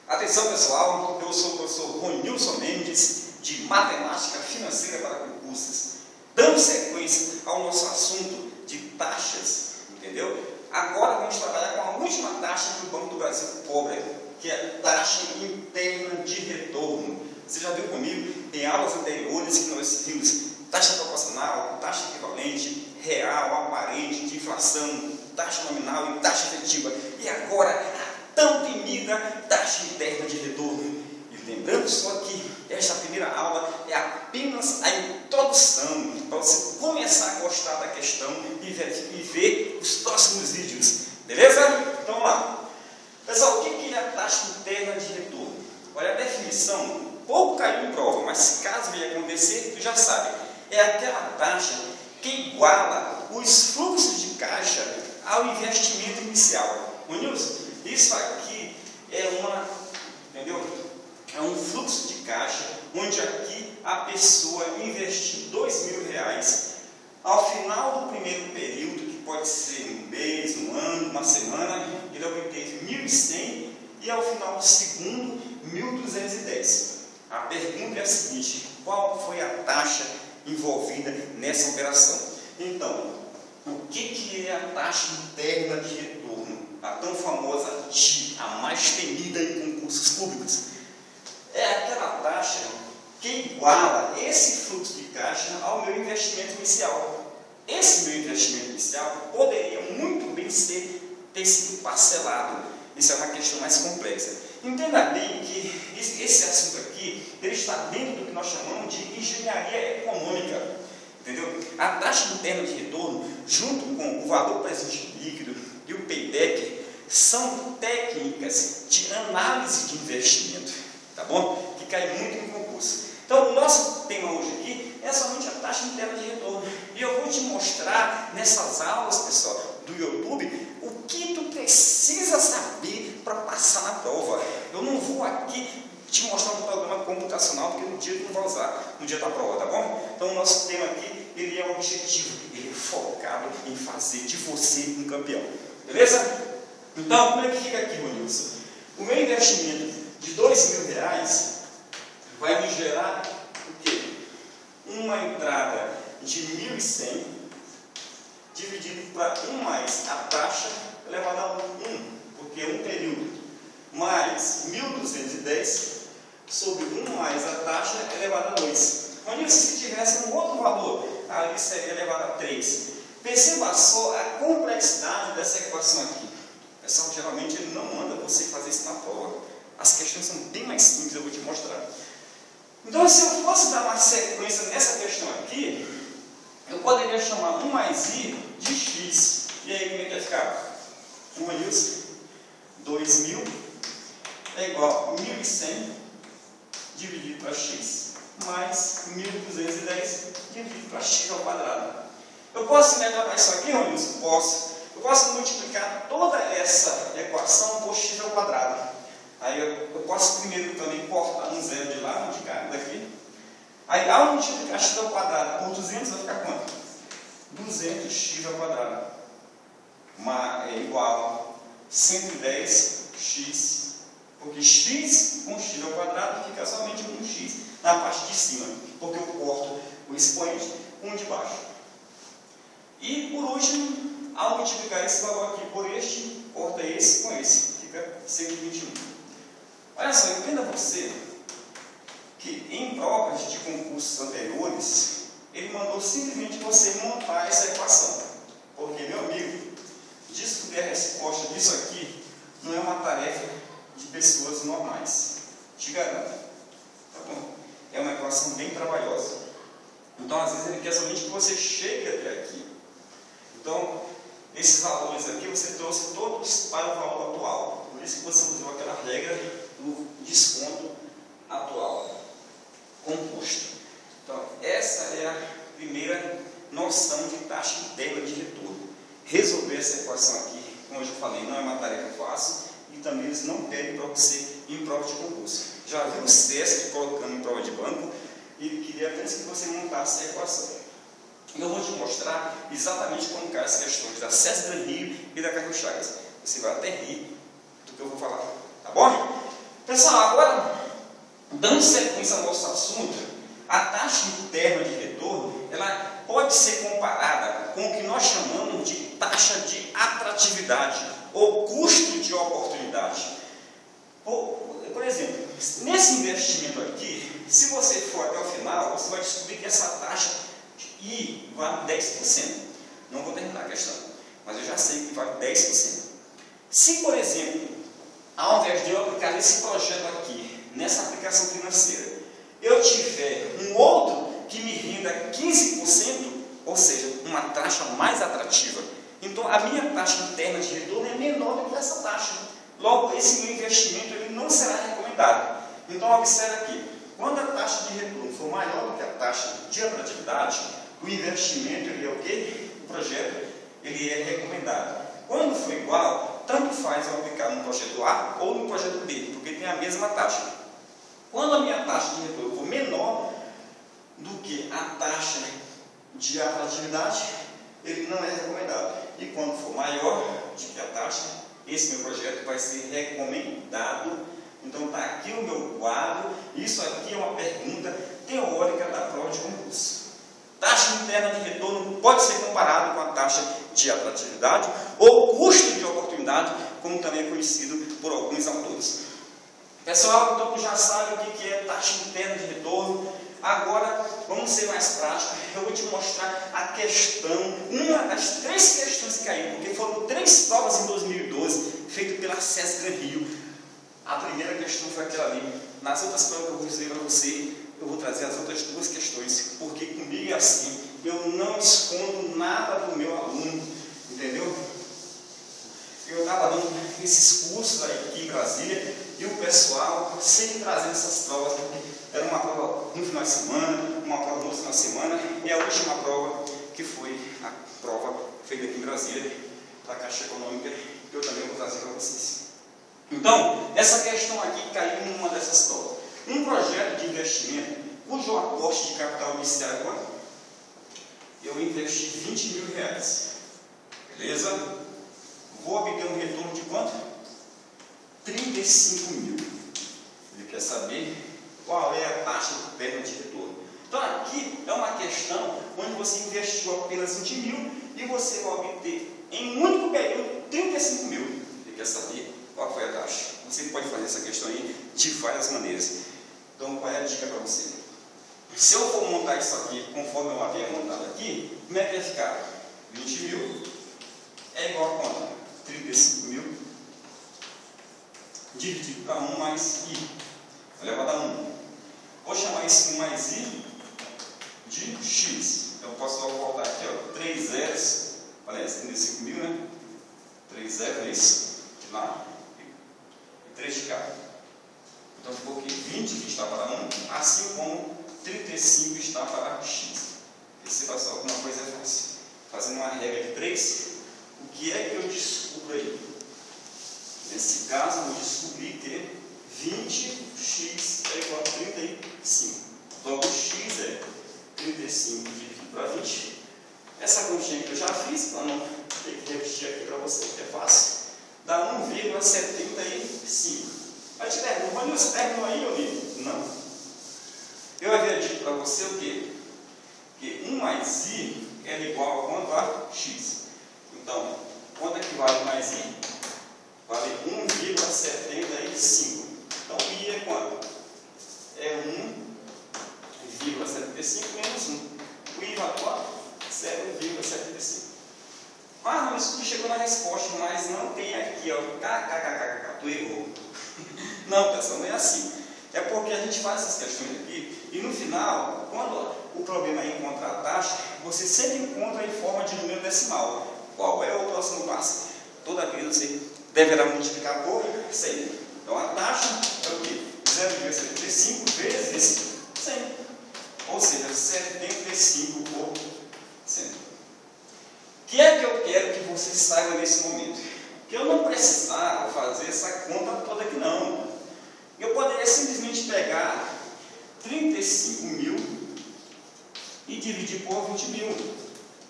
Atenção pessoal, eu sou o professor Ronilson Mendes, de Matemática Financeira para Concursos, dando sequência ao nosso assunto de taxas, entendeu? Agora vamos trabalhar com a última taxa que o Banco do Brasil cobra, que é a taxa interna de retorno. Você já viu comigo em aulas anteriores que nós vimos taxa proporcional, taxa equivalente, real, aparente, de inflação, taxa nominal e taxa efetiva. E agora, a tão temida taxa interna de retorno. E lembrando só que esta primeira aula é apenas a introdução, para você começar a gostar da questão e ver os próximos vídeos. Beleza? Então vamos lá. Pessoal, o que é a taxa interna de retorno? Olha, a definição pouco caiu em prova, mas caso venha acontecer, tu já sabe. É aquela taxa que iguala os fluxos de caixa ao investimento inicial. Nilson, isso aqui entendeu? É um fluxo de caixa, onde aqui a pessoa investiu R$2.000. Ao final do primeiro período, que pode ser um mês, um ano, uma semana, ele obteve 1.100 e ao final do segundo, 1.210. A pergunta é a seguinte: qual foi a taxa envolvida nessa operação? Então, o que é a taxa interna de retorno? A tão famosa TI, a mais temida em concursos públicos. É aquela taxa que iguala esse fluxo de caixa ao meu investimento inicial. Esse meu investimento inicial poderia muito bem ter sido parcelado. Isso é uma questão mais complexa. Entenda bem que esse assunto aqui, ele está dentro do que nós chamamos de engenharia econômica. Entendeu? A taxa interna de retorno, junto com o valor presente líquido e o payback, são técnicas de análise de investimento, tá bom? Que cai muito em concurso. Então, o nosso tema hoje aqui é somente a taxa interna de retorno. E eu vou te mostrar nessas aulas, pessoal, do YouTube, o que tu precisa saber para passar na prova. Eu não vou aqui te mostrar um programa computacional, porque no dia tu não vai usar, no dia da prova, tá bom? Então, o nosso tema aqui, ele é objetivo, ele é focado em fazer de você um campeão. Beleza? Então, como é que fica aqui, Ronilson? O meu investimento de R$2.000 vai me gerar o quê? Uma entrada de 1.100 dividido para 1 mais a taxa elevada a 1, porque é um período, mais 1.210 sobre 1 mais a taxa elevada a 2. Ronilson, se tivesse um outro valor, ali seria elevado a 3. Perceba só a complexidade dessa equação aqui. Pessoal, geralmente ele não manda você fazer isso na prova. As questões são bem mais simples, eu vou te mostrar. Então, se eu fosse dar uma sequência nessa questão aqui, eu poderia chamar 1 mais i de x. E aí, como é que vai ficar? Ronilson, 2.000 é igual a 1.100 dividido para x, mais 1.210 dividido para x ao quadrado. Eu posso melhorar isso aqui, Ronilson? Posso. Eu posso multiplicar toda essa equação por x ao quadrado. Aí eu posso primeiro também cortar um zero de lá, multiplicar daqui. Aí ao multiplicar x ao quadrado por 200 vai ficar quanto? 200x ao quadrado. É igual a 110x. Porque x com x ao quadrado fica somente com x na parte de cima. Porque eu corto o expoente com o de baixo. E por último, ao multiplicar esse valor aqui por este, corta esse com esse, fica 121. Olha só, entenda você que em provas de concursos anteriores, ele mandou simplesmente você montar essa equação. Porque, meu amigo, descobrir a resposta disso aqui não é uma tarefa de pessoas normais. Te garanto. Tá bom? É uma equação bem trabalhosa. Então, às vezes, ele quer somente que você chegue até aqui. Então, esses valores aqui você trouxe todos para o valor atual. Por isso que você usou aquela regra do desconto atual, composto. Então, essa é a primeira noção de taxa interna de retorno. Resolver essa equação aqui, como eu já falei, não é uma tarefa fácil e também eles não pedem para você em prova de concurso. Já viu o SESC colocando em prova de banco e queria apenas que você montasse a equação. Eu vou te mostrar exatamente como caem as questões da SESC Gran Rio e da Carlos Chagas. Você vai até rir do que eu vou falar, tá bom? Pessoal, agora, dando sequência ao nosso assunto, a taxa interna de retorno, ela pode ser comparada com o que nós chamamos de taxa de atratividade ou custo de oportunidade. Por exemplo, nesse investimento aqui, se você for até o final, você vai descobrir que essa taxa vale 10%. Não vou terminar a questão, mas eu já sei que vale 10%. Se, por exemplo, ao invés de eu aplicar esse projeto aqui, nessa aplicação financeira, eu tiver um outro que me renda 15%, ou seja, uma taxa mais atrativa, então a minha taxa interna de retorno é menor do que essa taxa. Logo, esse meu investimento ele não será recomendado. Então, observe aqui, quando a taxa de retorno for maior do que a taxa de atratividade, o investimento ele é o quê? O projeto ele é recomendado. Quando for igual, tanto faz eu aplicar no projeto A ou no projeto B, porque tem a mesma taxa. Quando a minha taxa de retorno for menor do que a taxa de atratividade, ele não é recomendado. E quando for maior do que a taxa, esse meu projeto vai ser recomendado. Então está aqui o meu quadro. Isso aqui é uma pergunta teórica da prova de concurso. Taxa interna de retorno pode ser comparado com a taxa de atratividade ou custo de oportunidade, como também é conhecido por alguns autores. Pessoal, então já sabe o que é taxa interna de retorno. Agora, vamos ser mais práticos. Eu vou te mostrar a questão, uma das 3 questões que caíram, porque foram 3 provas em 2012, feitas pela SESC Gran Rio. A primeira questão foi aquela ali. Nas outras provas que eu vou dizer para você, eu vou trazer as outras 2 questões, porque comigo é assim, eu não escondo nada do meu aluno, entendeu? Eu estava dando esses cursos aqui em Brasília, e o pessoal sempre trazendo essas provas, porque era uma prova no final de semana, uma prova no final de semana, e a última prova, que foi a prova feita aqui em Brasília, da Caixa Econômica, que eu também vou trazer para vocês. Então, essa questão aqui caiu numa dessas provas. Um projeto de investimento, cujo aporte de capital inicial é quanto? Eu investi R$20.000, beleza? Vou obter um retorno de quanto? 35 mil. Ele quer saber qual é a taxa interna de retorno. Então aqui é uma questão onde você investiu apenas 20 mil e você vai obter em um único período 35 mil. Ele quer saber qual foi a taxa. Você pode fazer essa questão aí de várias maneiras. Então qual é a dica para você? Se eu for montar isso aqui conforme eu havia montado aqui, como é que vai ficar? 20 mil é igual a quanto? 35 mil dividido para 1 mais I, elevado a 1. Vou chamar isso 1 mais I de X. Então eu posso voltar aqui, ó, 3 zeros, olha, 35 mil, né? 3 zeros, é isso? Lá, e 3 de cá. Então ficou aqui 20 que está para 1, assim como 35 está para X. E se passar alguma coisa é fácil. Fazendo uma regra de 3, o que é que eu descubro aí? Nesse caso, eu descobri que 20x é igual a 35. Logo, x é 35 dividido para 20. Essa continha que eu já fiz, para não ter que repetir aqui para você, que é fácil, dá 1,75. Aí te pergunto, mas você terminou aí, Olívio? Não. Eu havia dito para você o quê? Que 1 mais i é igual a quanto a x. Então, quanto é que vale mais i? Vale 1,75. Então, I é quanto? É 1,75 menos 1. O I vale quanto? 0,75. Ah, não, isso chegou na resposta, mas não tem aqui, ó. KKKK, tu errou. Não, pessoal, não é assim. É porque a gente faz essas questões aqui e no final, quando o problema é encontrar a taxa, você sempre encontra em forma de número decimal. Qual é o próximo passo? Toda vez você deverá multiplicar por 100. Então a taxa é o quê? 0,75 vezes 100. Ou seja, 75 por 100. O que é que eu quero que você saiba nesse momento? Que eu não precisava fazer essa conta toda aqui não. Eu poderia simplesmente pegar 35 mil e dividir por 20 mil.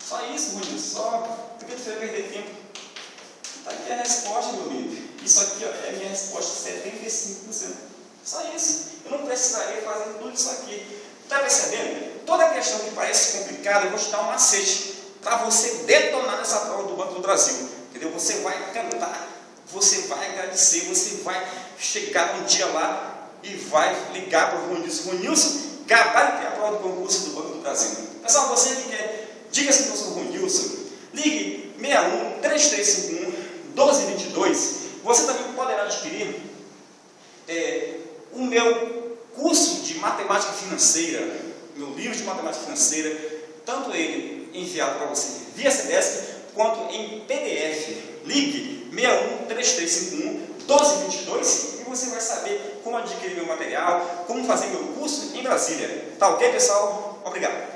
Só isso, Rui, só. Por que você vai perder tempo? Está aqui a resposta, meu amigo. Isso aqui ó, é a minha resposta, 75%. Só isso. Eu não precisaria fazer tudo isso aqui. Está percebendo? Toda questão que parece complicada, eu vou te dar um macete para você detonar nessa prova do Banco do Brasil. Entendeu? Você vai cantar, você vai agradecer, você vai chegar um dia lá e vai ligar para o Ronilson, gabaritear a prova do concurso do Banco do Brasil. Pessoal, você que quer, diga-se que eu sou o Ronilson, ligue 61 3351 1222. Você também poderá adquirir o meu curso de matemática financeira, meu livro de matemática financeira, tanto ele enviado para você via CDESC, quanto em PDF. Ligue 61 3351 1222 e você vai saber como adquirir meu material, como fazer meu curso em Brasília. Tá ok, pessoal? Obrigado.